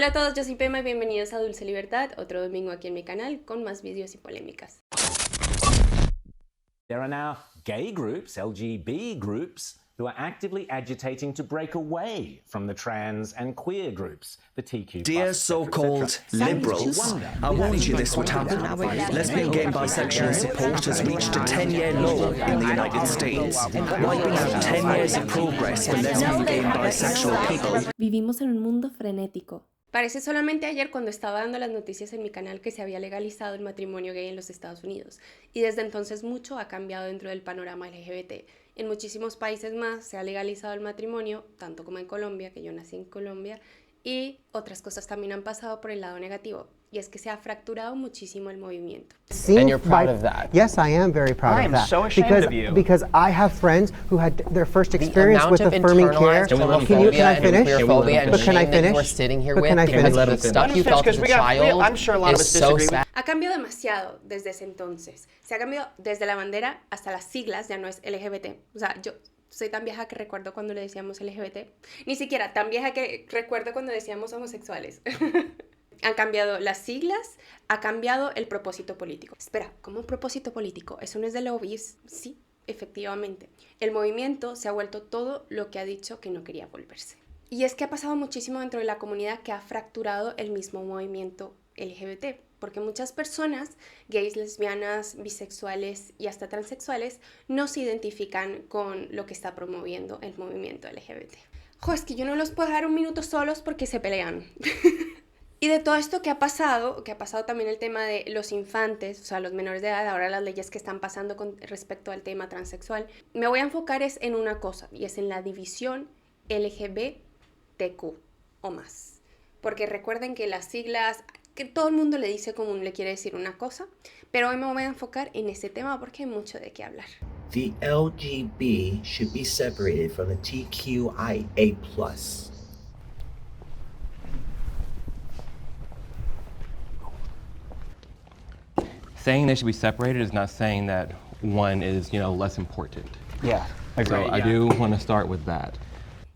Hola a todos, yo soy Pema y bienvenidos a Dulce Libertad, otro domingo aquí en mi canal con más vídeos y polémicas. There are now gay groups, LGB groups, who are actively agitating to break away from the trans and queer groups, the TQ+, Dear so-called liberals, I warned you this would happen. Lesbian, gay and bisexual support has reached a 10-year low in the United States, wiping out 10 years of progress for lesbian, gay and bisexual people. Vivimos en un mundo frenético. Parece solamente ayer cuando estaba dando las noticias en mi canal que se había legalizado el matrimonio gay en los Estados Unidos, y desde entonces mucho ha cambiado dentro del panorama LGBT. En muchísimos países más se ha legalizado el matrimonio, tanto como en Colombia, que yo nací en Colombia, y otras cosas también han pasado por el lado negativo, y es que se ha fracturado muchísimo el movimiento. And you're proud of that? Yes, I am very proud of that. I am so ashamed of you. Because I have friends who had their first experience with affirming care. Can I finish? But can I finish? We're sitting here But with can I because finish? of the stuff you felt as a child I'm sure a lot of is us so disagree with- sad. Ha cambiado demasiado desde ese entonces. Se ha cambiado desde la bandera hasta las siglas, ya no es LGBT. O sea, yo soy tan vieja que recuerdo cuando le decíamos LGBT. Ni siquiera tan vieja que recuerdo cuando decíamos homosexuales. Han cambiado las siglas, ha cambiado el propósito político. Espera, ¿cómo propósito político? ¿Eso no es de lobbies? Sí, efectivamente. El movimiento se ha vuelto todo lo que ha dicho que no quería volverse. Y es que ha pasado muchísimo dentro de la comunidad que ha fracturado el mismo movimiento LGBT. Porque muchas personas, gays, lesbianas, bisexuales y hasta transexuales, no se identifican con lo que está promoviendo el movimiento LGBT. Jo, es que yo no los puedo dejar un minuto solos porque se pelean. Y de todo esto que ha pasado también el tema de los infantes, o sea, los menores de edad, ahora las leyes que están pasando con respecto al tema transexual, me voy a enfocar es en una cosa, y es en la división LGBTQ o más. Porque recuerden que las siglas, que todo el mundo le dice como le quiere decir una cosa, pero hoy me voy a enfocar en ese tema porque hay mucho de qué hablar. The LGB should be separated from the TQIA+. Saying they should be separated is not saying that one is, less important. Yeah, So I do want to start with that.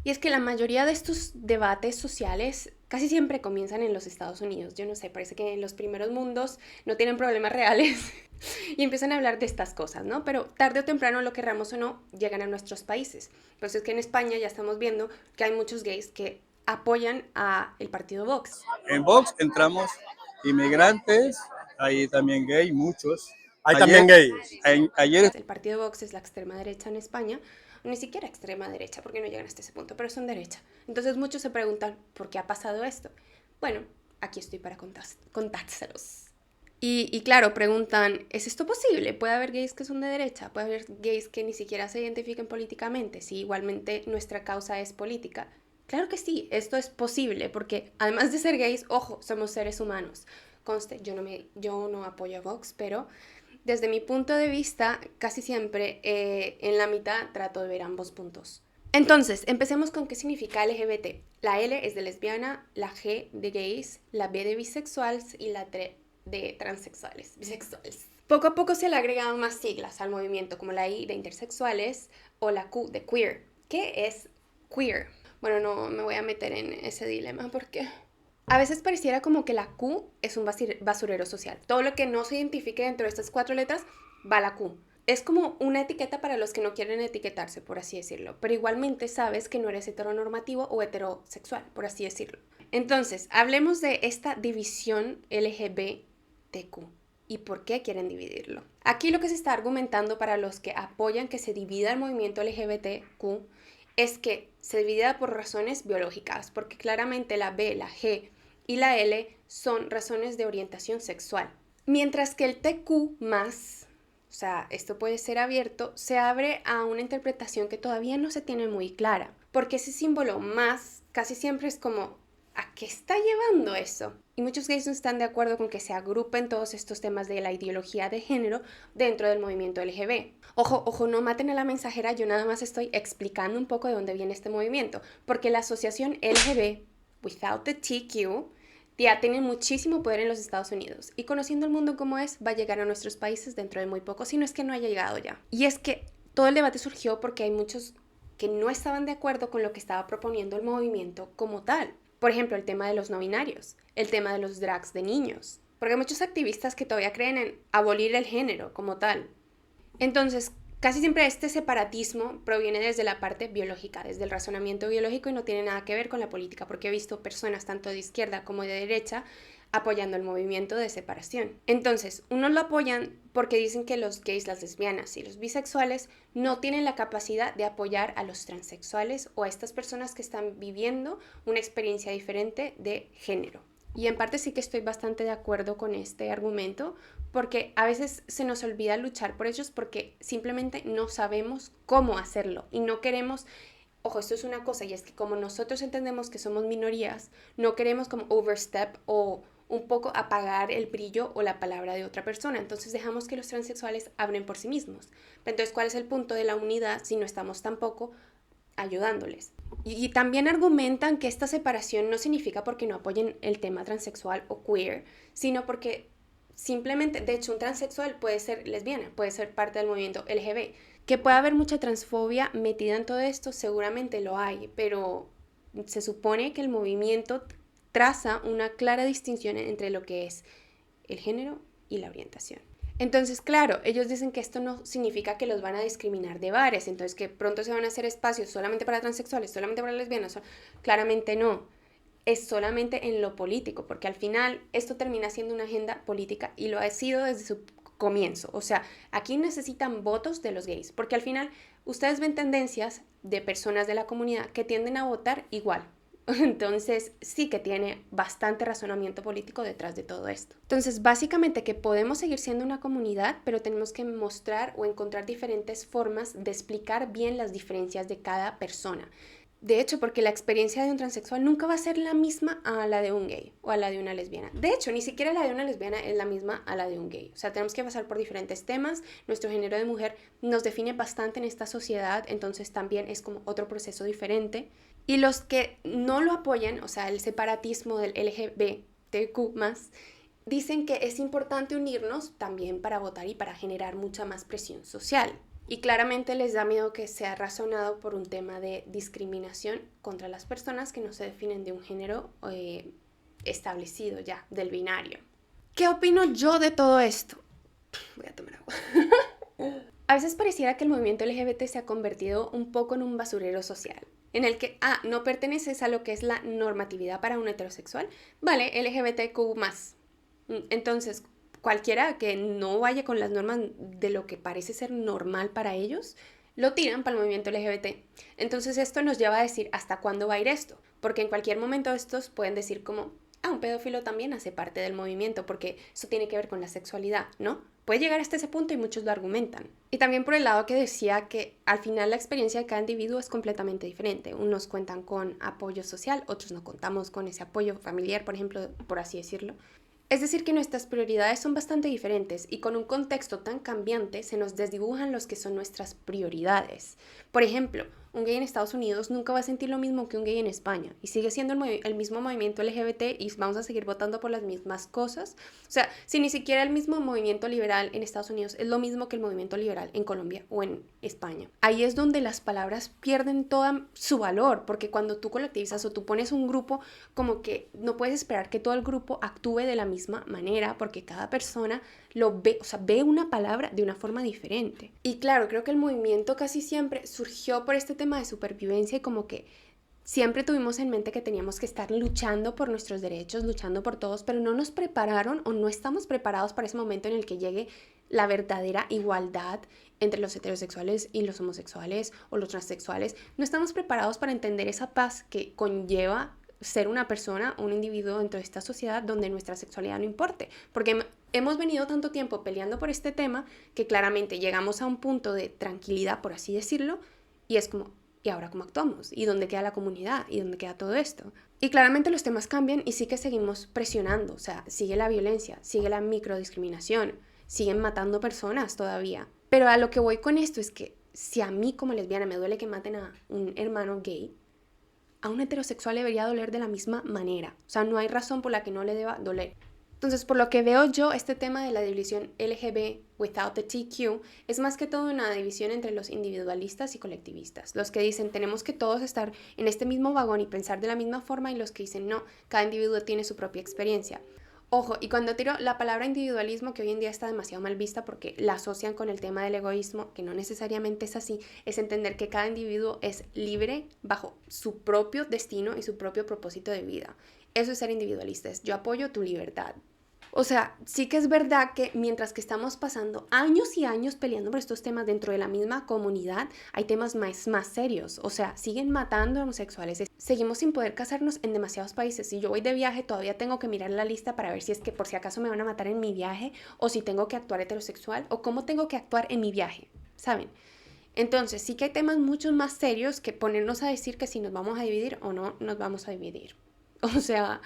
Y es que la mayoría de estos debates sociales casi siempre comienzan en los Estados Unidos. Yo no sé, parece que en los primeros mundos no tienen problemas reales y empiezan a hablar de estas cosas, ¿no? Pero tarde o temprano, lo querramos o no, llegan a nuestros países. Por eso es que en España ya estamos viendo que hay muchos gays que apoyan al partido Vox. En Vox entramos inmigrantes, hay también gay, muchos. Hay también gays. Ayer El partido Vox es la extrema derecha en España, ni siquiera extrema derecha, porque no llegan hasta ese punto, pero son derecha. Entonces muchos se preguntan, ¿por qué ha pasado esto? Bueno, aquí estoy para contárselos. Y claro, preguntan, ¿es esto posible? ¿Puede haber gays que son de derecha? ¿Puede haber gays que ni siquiera se identifiquen políticamente? Si igualmente nuestra causa es política. Claro que sí, esto es posible, porque además de ser gays, ojo, somos seres humanos. Conste, yo no apoyo a Vox, pero desde mi punto de vista, casi siempre en la mitad trato de ver ambos puntos. Entonces, empecemos con qué significa LGBT. La L es de lesbiana, la G de gays, la B de bisexuales y la T de transexuales, bisexuales. Poco a poco se le agregan más siglas al movimiento, como la I de intersexuales o la Q de queer. ¿Qué es queer? Bueno, no me voy a meter en ese dilema porque a veces pareciera como que la Q es un basurero social. Todo lo que no se identifique dentro de estas 4 letras va a la Q. Es como una etiqueta para los que no quieren etiquetarse, por así decirlo. Pero igualmente sabes que no eres heteronormativo o heterosexual, por así decirlo. Entonces, hablemos de esta división LGBTQ y por qué quieren dividirlo. Aquí lo que se está argumentando para los que apoyan que se divida el movimiento LGBTQ es que se divida por razones biológicas, porque claramente la B, la G y la L son razones de orientación sexual. Mientras que el TQ+, o sea, esto puede ser abierto, se abre a una interpretación que todavía no se tiene muy clara, porque ese símbolo más casi siempre es como, ¿a qué está llevando eso? Y muchos gays no están de acuerdo con que se agrupen todos estos temas de la ideología de género dentro del movimiento LGBT. Ojo, no maten a la mensajera, yo nada más estoy explicando un poco de dónde viene este movimiento, porque la asociación LGBT, without the TQ, ya tiene muchísimo poder en los Estados Unidos, y conociendo el mundo como es, va a llegar a nuestros países dentro de muy poco, si no es que no haya llegado ya. Y es que todo el debate surgió porque hay muchos que no estaban de acuerdo con lo que estaba proponiendo el movimiento como tal. Por ejemplo, el tema de los no binarios, el tema de los drags de niños, porque hay muchos activistas que todavía creen en abolir el género como tal. Entonces, casi siempre este separatismo proviene desde la parte biológica, desde el razonamiento biológico y no tiene nada que ver con la política, porque he visto personas tanto de izquierda como de derecha apoyando el movimiento de separación. Entonces, unos lo apoyan porque dicen que los gays, las lesbianas y los bisexuales no tienen la capacidad de apoyar a los transexuales o a estas personas que están viviendo una experiencia diferente de género. Y en parte sí que estoy bastante de acuerdo con este argumento, porque a veces se nos olvida luchar por ellos porque simplemente no sabemos cómo hacerlo y no queremos. Ojo, esto es una cosa, y es que como nosotros entendemos que somos minorías, no queremos como overstep o un poco apagar el brillo o la palabra de otra persona. Entonces dejamos que los transexuales hablen por sí mismos. Entonces, ¿cuál es el punto de la unidad si no estamos tampoco ayudándoles? Y también argumentan que esta separación no significa porque no apoyen el tema transexual o queer, sino porque simplemente, de hecho, un transexual puede ser lesbiana, puede ser parte del movimiento LGBT. Que puede haber mucha transfobia metida en todo esto, seguramente lo hay, pero se supone que el movimiento traza una clara distinción entre lo que es el género y la orientación. Entonces, claro, ellos dicen que esto no significa que los van a discriminar de bares, entonces que pronto se van a hacer espacios solamente para transexuales, solamente para lesbianas. Claramente no, es solamente en lo político, porque al final esto termina siendo una agenda política y lo ha sido desde su comienzo. O sea, aquí necesitan votos de los gays, porque al final ustedes ven tendencias de personas de la comunidad que tienden a votar igual. Entonces sí que tiene bastante razonamiento político detrás de todo esto. Entonces básicamente que podemos seguir siendo una comunidad, pero tenemos que mostrar o encontrar diferentes formas de explicar bien las diferencias de cada persona. De hecho, porque la experiencia de un transexual nunca va a ser la misma a la de un gay o a la de una lesbiana. De hecho, ni siquiera la de una lesbiana es la misma a la de un gay. O sea, tenemos que pasar por diferentes temas. Nuestro género de mujer nos define bastante en esta sociedad, entonces también es como otro proceso diferente. Y los que no lo apoyan, o sea, el separatismo del LGBTQ+, dicen que es importante unirnos también para votar y para generar mucha más presión social. Y claramente les da miedo que sea razonado por un tema de discriminación contra las personas que no se definen de un género establecido ya, del binario. ¿Qué opino yo de todo esto? Voy a tomar agua. A veces pareciera que el movimiento LGBT se ha convertido un poco en un basurero social, en el que, no perteneces a lo que es la normatividad para un heterosexual, vale, LGBTQ+. Entonces, cualquiera que no vaya con las normas de lo que parece ser normal para ellos, lo tiran para el movimiento LGBT. Entonces esto nos lleva a decir hasta cuándo va a ir esto, porque en cualquier momento estos pueden decir como, un pedófilo también hace parte del movimiento, porque eso tiene que ver con la sexualidad, ¿no? Puede llegar hasta ese punto y muchos lo argumentan. Y también por el lado que decía que al final la experiencia de cada individuo es completamente diferente. Unos cuentan con apoyo social, otros no contamos con ese apoyo familiar, por ejemplo, por así decirlo. Es decir, que nuestras prioridades son bastante diferentes y con un contexto tan cambiante se nos desdibujan los que son nuestras prioridades. Por ejemplo, un gay en Estados Unidos nunca va a sentir lo mismo que un gay en España y sigue siendo el mismo movimiento LGBT y vamos a seguir votando por las mismas cosas. O sea, si ni siquiera el mismo movimiento liberal en Estados Unidos es lo mismo que el movimiento liberal en Colombia o en España. Ahí es donde las palabras pierden todo su valor, porque cuando tú colectivizas o tú pones un grupo, como que no puedes esperar que todo el grupo actúe de la misma manera, porque cada persona lo ve, o sea, ve una palabra de una forma diferente. Y claro, creo que el movimiento casi siempre surgió por este tema de supervivencia y como que siempre tuvimos en mente que teníamos que estar luchando por nuestros derechos, luchando por todos, pero no nos prepararon o no estamos preparados para ese momento en el que llegue la verdadera igualdad entre los heterosexuales y los homosexuales o los transexuales. No estamos preparados para entender esa paz que conlleva ser una persona, un individuo dentro de esta sociedad donde nuestra sexualidad no importe, porque hemos venido tanto tiempo peleando por este tema que claramente llegamos a un punto de tranquilidad, por así decirlo, y es como, ¿y ahora cómo actuamos? ¿Y dónde queda la comunidad? ¿Y dónde queda todo esto? Y claramente los temas cambian y sí que seguimos presionando, o sea, sigue la violencia, sigue la microdiscriminación, siguen matando personas todavía. Pero a lo que voy con esto es que si a mí como lesbiana me duele que maten a un hermano gay, a un heterosexual debería doler de la misma manera. O sea, no hay razón por la que no le deba doler. Entonces, por lo que veo yo, este tema de la división LGB without the TQ es más que todo una división entre los individualistas y colectivistas. Los que dicen tenemos que todos estar en este mismo vagón y pensar de la misma forma, y los que dicen no, cada individuo tiene su propia experiencia. Ojo, y cuando tiro la palabra individualismo, que hoy en día está demasiado mal vista porque la asocian con el tema del egoísmo, que no necesariamente es así, es entender que cada individuo es libre bajo su propio destino y su propio propósito de vida. Eso es ser individualista, es yo apoyo tu libertad. O sea, sí que es verdad que mientras que estamos pasando años y años peleando por estos temas dentro de la misma comunidad, hay temas más serios. O sea, siguen matando a homosexuales. Seguimos sin poder casarnos en demasiados países. Si yo voy de viaje, todavía tengo que mirar la lista para ver si es que por si acaso me van a matar en mi viaje, o si tengo que actuar heterosexual, o cómo tengo que actuar en mi viaje, ¿saben? Entonces, sí que hay temas mucho más serios que ponernos a decir que si nos vamos a dividir o no nos vamos a dividir. O sea...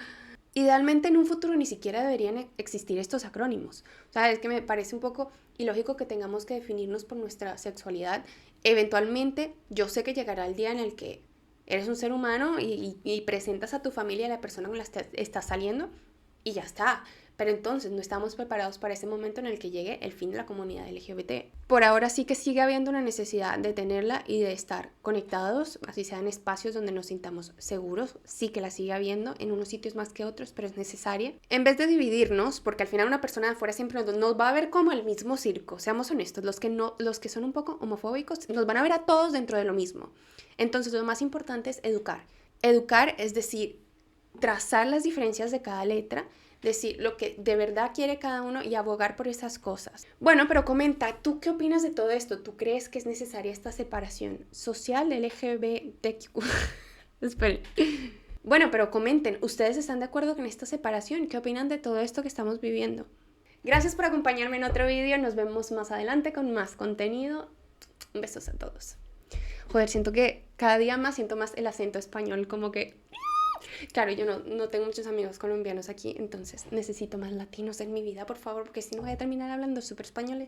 Idealmente en un futuro ni siquiera deberían existir estos acrónimos. O sea, es que me parece un poco ilógico que tengamos que definirnos por nuestra sexualidad. Eventualmente, yo sé que llegará el día en el que eres un ser humano y presentas a tu familia a la persona con la que estás saliendo y ya está. Pero entonces no estamos preparados para ese momento en el que llegue el fin de la comunidad LGBT. Por ahora sí que sigue habiendo una necesidad de tenerla y de estar conectados, así sean espacios donde nos sintamos seguros. Sí que la sigue habiendo, en unos sitios más que otros, pero es necesaria. En vez de dividirnos, porque al final una persona de afuera siempre nos va a ver como el mismo circo. Seamos honestos, los que son un poco homofóbicos nos van a ver a todos dentro de lo mismo. Entonces lo más importante es educar. Educar es decir, trazar las diferencias de cada letra, decir lo que de verdad quiere cada uno y abogar por esas cosas. Bueno, pero comenta, ¿tú qué opinas de todo esto? ¿Tú crees que es necesaria esta separación social de LGBTQ? Esperen. Bueno, pero comenten, ¿ustedes están de acuerdo con esta separación? ¿Qué opinan de todo esto que estamos viviendo? Gracias por acompañarme en otro vídeo, nos vemos más adelante con más contenido. Besos a todos. Joder, siento que cada día más siento más el acento español, como que... Claro, yo no tengo muchos amigos colombianos aquí, entonces necesito más latinos en mi vida, por favor, porque si no voy a terminar hablando súper español.